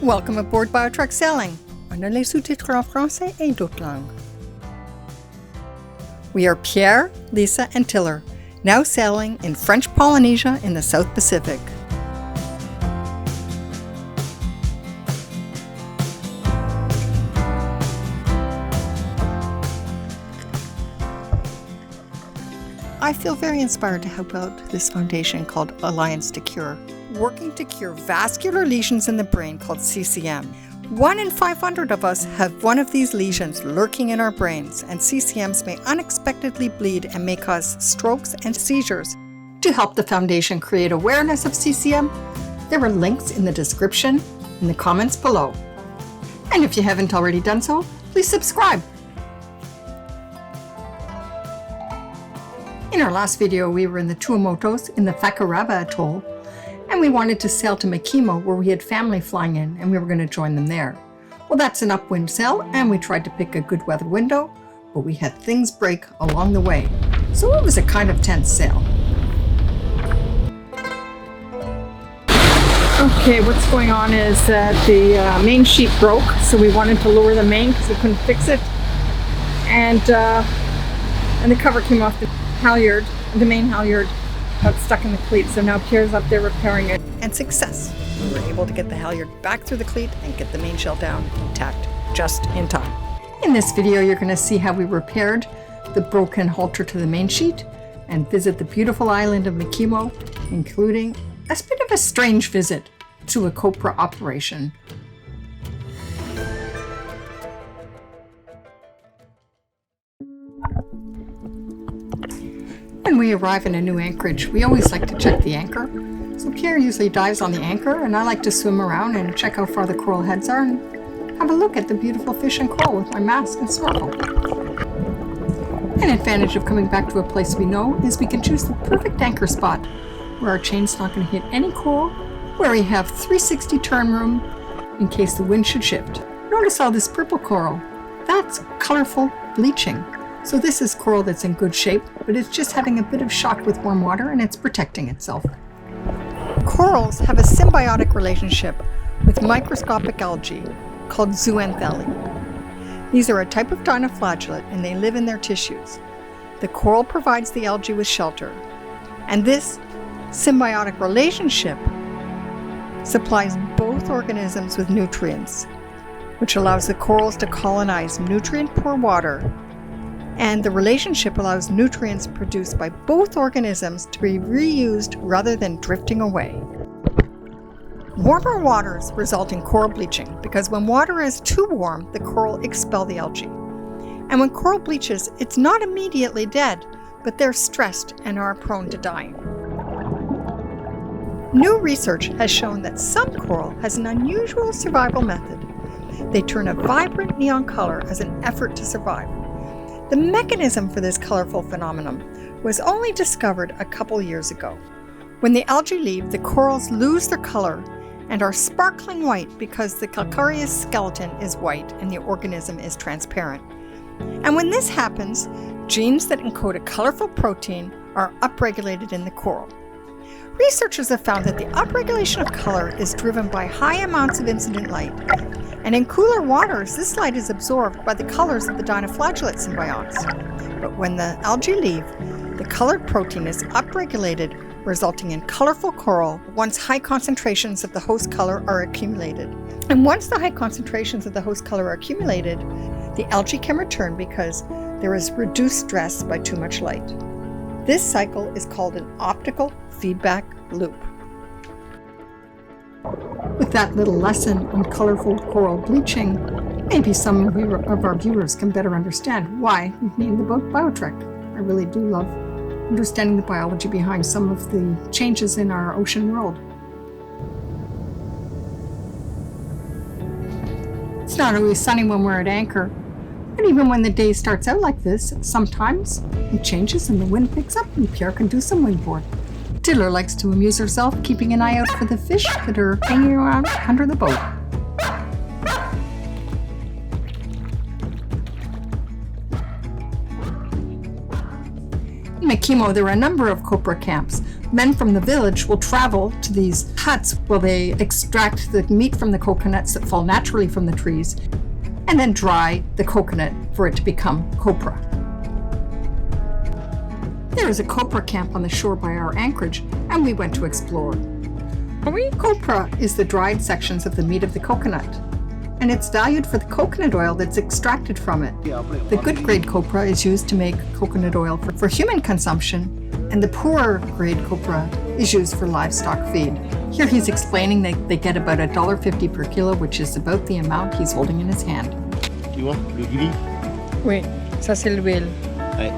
Welcome aboard BioTrek Sailing. On a les sous-titres en français et d'autres langues. We are Pierre, Lisa, and Tiller, now sailing in French Polynesia in the South Pacific. I feel very inspired to help out this foundation called Alliance to Cure, working to cure vascular lesions in the brain called CCM. 1 in 500 of us have one of these lesions lurking in our brains, and CCMs may unexpectedly bleed and may cause strokes and seizures. To help the foundation create awareness of CCM, there are links in the description in the comments below. And if you haven't already done so, please subscribe. In our last video, we were in the Tuamotus in the Fakarava atoll, and we wanted to sail to Makemo where we had family flying in and we were going to join them there. Well, that's an upwind sail, and we tried to pick a good weather window, but we had things break along the way. So it was a kind of tense sail. Okay, what's going on is that the main sheet broke, so we wanted to lower the main because we couldn't fix it. And the cover came off the halyard, the main halyard got stuck in the cleat, so now Pierre's up there repairing it. And success! We were able to get the halyard back through the cleat and get the mainsail down intact, just in time. In this video, you're going to see how we repaired the broken halter to the main sheet and visit the beautiful island of Makemo, including a bit of a strange visit to a Copra operation. When we arrive in a new anchorage, we always like to check the anchor. So Pierre usually dives on the anchor, and I like to swim around and check how far the coral heads are and have a look at the beautiful fish and coral with my mask and snorkel. An advantage of coming back to a place we know is we can choose the perfect anchor spot where our chain's not going to hit any coral, where we have 360 turn room in case the wind should shift. Notice all this purple coral. That's colorful bleaching. So this is coral that's in good shape, but it's just having a bit of shock with warm water and it's protecting itself. Corals have a symbiotic relationship with microscopic algae called zooxanthellae. These are a type of dinoflagellate and they live in their tissues. The coral provides the algae with shelter, and this symbiotic relationship supplies both organisms with nutrients, which allows the corals to colonize nutrient-poor water. And the relationship allows nutrients produced by both organisms to be reused rather than drifting away. Warmer waters result in coral bleaching because when water is too warm, the coral expel the algae. And when coral bleaches, it's not immediately dead, but they're stressed and are prone to dying. New research has shown that some coral has an unusual survival method. They turn a vibrant neon color as an effort to survive. The mechanism for this colorful phenomenon was only discovered a couple years ago. When the algae leave, the corals lose their color and are sparkling white because the calcareous skeleton is white and the organism is transparent. And when this happens, genes that encode a colorful protein are upregulated in the coral. Researchers have found that the upregulation of color is driven by high amounts of incident light. And in cooler waters, this light is absorbed by the colors of the dinoflagellate symbionts. But when the algae leave, the colored protein is upregulated, resulting in colorful coral once high concentrations of the host color are accumulated. And once the high concentrations of the host color are accumulated, the algae can return because there is reduced stress by too much light. This cycle is called an optical feedback loop. With that little lesson on colorful coral bleaching, maybe some of our viewers can better understand why we've named the boat BioTrek. I really do love understanding the biology behind some of the changes in our ocean world. It's not always sunny when we're at anchor, but even when the day starts out like this, sometimes it changes and the wind picks up and Pierre can do some windboard. Tiller likes to amuse herself keeping an eye out for the fish that are hanging around under the boat. In Makemo, there are a number of Copra camps, Men from the village will travel to these huts where they extract the meat from the coconuts that fall naturally from the trees and then dry the coconut for it to become copra. There is a copra camp on the shore by our anchorage, and we went to explore. Copra is the dried sections of the meat of the coconut, and it's valued for the coconut oil that's extracted from it. The good grade copra is used to make coconut oil for human consumption, and the poorer grade copra is used for livestock feed. Here he's explaining that they get about $1.50 per kilo, which is about the amount he's holding in his hand. Tu vois, le gris? Oui, ça c'est l'huile. Ouais.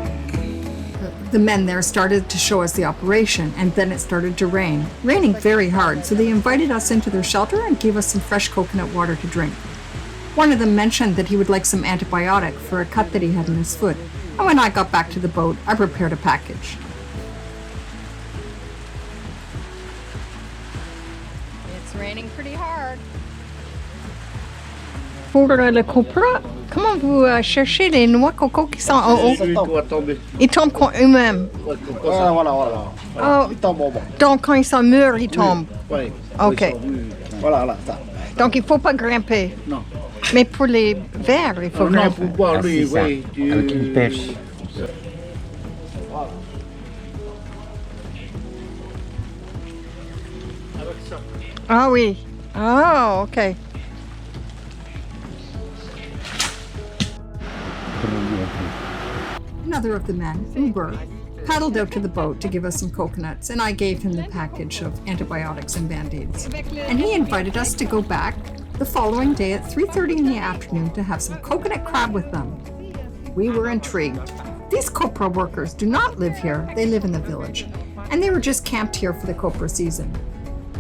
The men there started to show us the operation, and then it started to rain. Raining very hard, so they invited us into their shelter and gave us some fresh coconut water to drink. One of them mentioned that he would like some antibiotic for a cut that he had in his foot, and when I got back to the boat, I prepared a package. It's raining pretty hard. Pour le copra, comment vous cherchez les noix coco qui sont en haut? Ils tombent eux-mêmes. Voilà. Oh. Ils tombent au bas. Donc quand ils sont mûrs, ils tombent. Oui. Ok. Voilà, ça. Donc il ne faut pas grimper. Non. Mais pour les verres, il faut Non, grimper. pour boire, lui, oui. Avec une pêche. Ah oui. Oh, ok. Another of the men, Uber, paddled out to the boat to give us some coconuts, and I gave him the package of antibiotics and band-aids. And he invited us to go back the following day at 3:30 in the afternoon to have some coconut crab with them. We were intrigued. These copra workers do not live here, they live in the village, and they were just camped here for the copra season.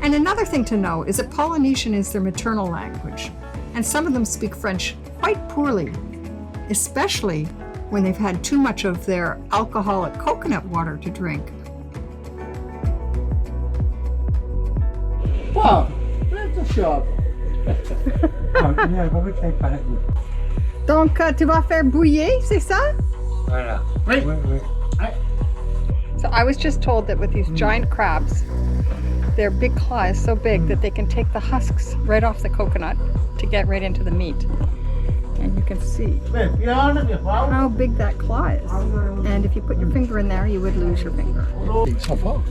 And another thing to know is that Polynesian is their maternal language, and some of them speak French quite poorly, especially when they've had too much of their alcoholic coconut water to drink. Wow, that's a shop. Donc, tu vas faire bouillir, c'est ça? Voilà. Oui. So I was just told that with these giant crabs, their big claw is so big that they can take the husks right off the coconut to get right into the meat. And you can see how big that claw is. And if you put your finger in there, you would lose your finger. Ils sont forts.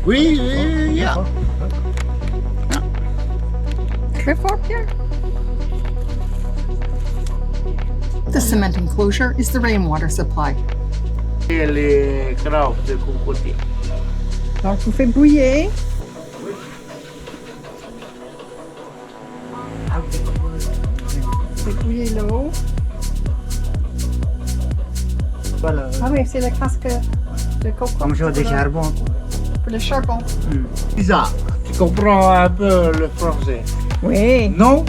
Oui, yeah. Très fort, Pierre. The cement enclosure is the rainwater supply. Et les crabes de cocotier. Donc, vous faites bouillir. Vous faites bouillir l'eau. Voilà. Ah oui, c'est la casque de coco. Comme sur des charbons. Pour le charbon. Bizarre. Tu comprends un peu le français? Oui. Non?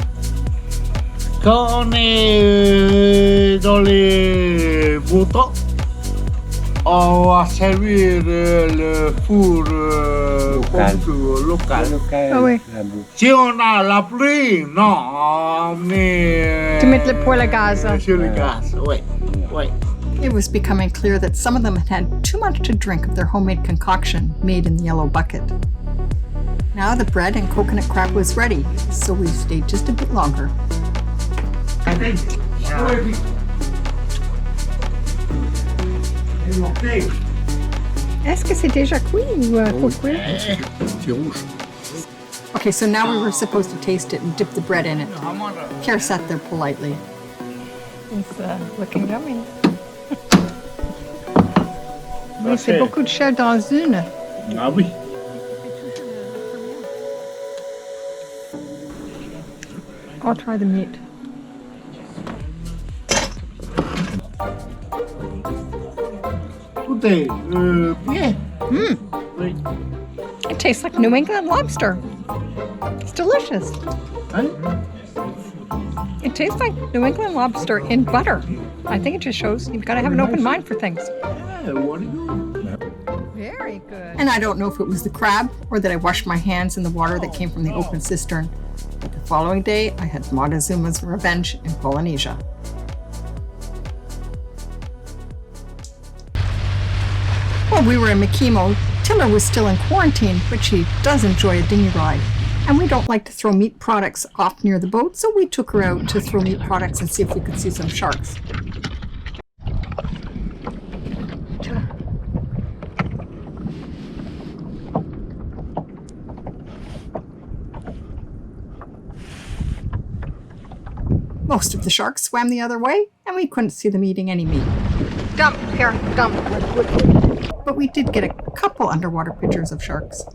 Quand on est dans les beaux temps, on va servir le four local. Ah oui. Si on a la pluie, non, on met To mettre le poêle à gaz. sur le gaz, oui. It was becoming clear that some of them had had too much to drink of their homemade concoction made in the yellow bucket. Now the bread and coconut crab was ready, so we stayed just a bit longer. Est-ce que c'est déjà cuit ou faut cuire? C'est rouge. Okay, so now we were supposed to taste it and dip the bread in it. Pierre sat there politely. He's looking yummy. Oui, c'est beaucoup de chair dans une. Ah oui. I'll try the meat. Tout est bien. Oui. It tastes like New England lobster. It's delicious. Hein? It tastes like New England lobster in butter. I think it just shows you've got to have an open mind for things. Yeah, what do you? Very good. And I don't know if it was the crab or that I washed my hands in the water that came from the open cistern. But the following day, I had Montezuma's revenge in Polynesia. Well, we were in Makemo Tiller was still in quarantine, but she does enjoy a dinghy ride. And we don't like to throw meat products off near the boat, so we took her out to throw meat products and see if we could see some sharks. Most of the sharks swam the other way, and we couldn't see them eating any meat. Dump, here, dump. But we did get a couple underwater pictures of sharks.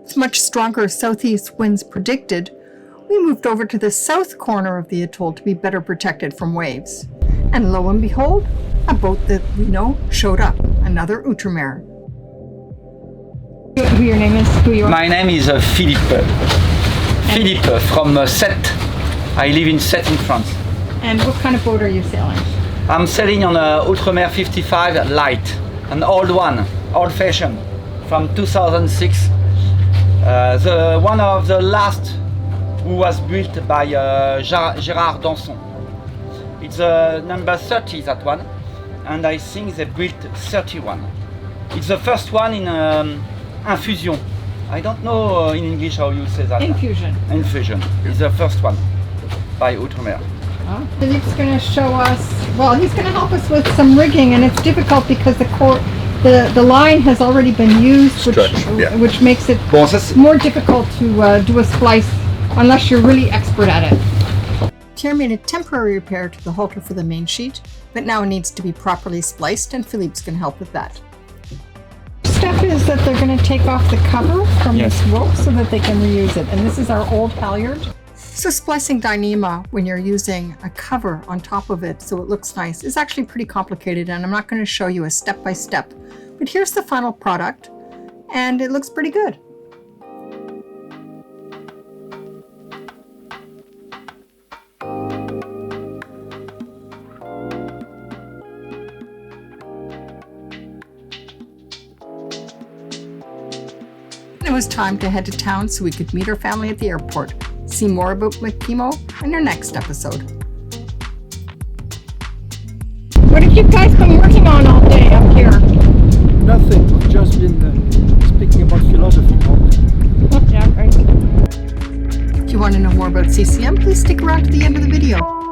With much stronger southeast winds predicted, we moved over to the south corner of the atoll to be better protected from waves. And lo and behold, a boat that we know showed up, another Outremer. Who your name is? Who you are? My name is Philippe. Philippe from Sète. I live in Sète in France. And what kind of boat are you sailing? I'm sailing on a Outremer 55 light, an old one, old-fashioned, from 2006. The one of the last who was built by Gérard Danson. It's number 30, that one, and I think they built 31. It's the first one in infusion. I don't know in English how you say that. Infusion. Infusion. It's the first one by Outremer. Oh, Philippe's going to show us, well, he's going to help us with some rigging, and it's difficult because the line has already been used, which makes it more difficult to do a splice unless you're really expert at it. Thierry made a temporary repair to the halter for the main sheet, but now it needs to be properly spliced, and Philippe's going to help with that. Step is that they're going to take off the cover from this rope so that they can reuse it, and this is our old halyard. So splicing dyneema when you're using a cover on top of it so it looks nice is actually pretty complicated, and I'm not going to show you a step-by-step, but here's the final product, and it looks pretty good. It was time to head to town so we could meet our family at the airport. See more about Makemo in our next episode. What have you guys been working on all day up here? Nothing. We've just been speaking about philosophy. Yeah, right. If you want to know more about CCM, please stick around to the end of the video.